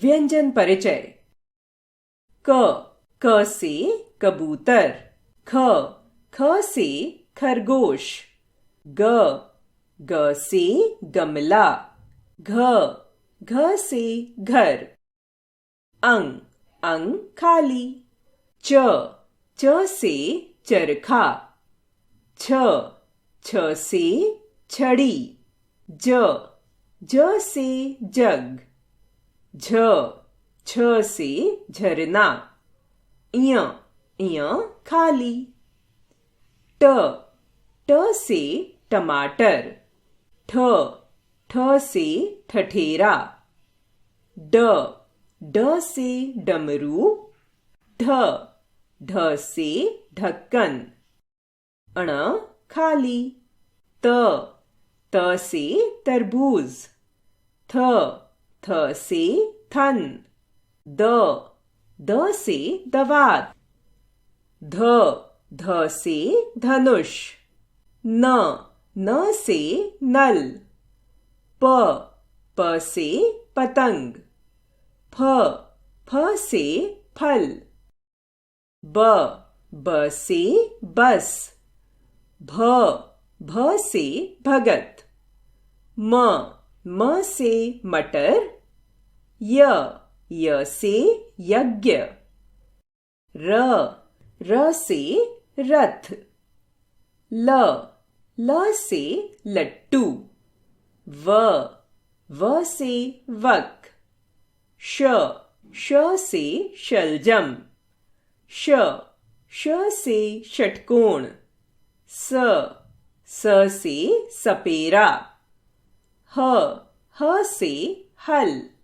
व्यंजन परिचय। क क से कबूतर। ख से खरगोश। ग ग से गमला। घ से घर। अंग खाली। च से चरखा। छ से छड़ी। ज से जग। छ से झरना। इय खाली। ट से टमाटर। ठ से ठठेरा। ड से डमरू। ढ से ढक्कन। अण खाली। त से तरबूज। थ से थन। द से दवात। ध से धनुष। न से नल। प से पतंग। फ से फल। ब से बस। भ से भगत। म से मटर। य से यज्ञ। र से रथ। ल से लट्टू। व से वक। श से शलजम। श से षटकोण। स से सपेरा। ह से हल।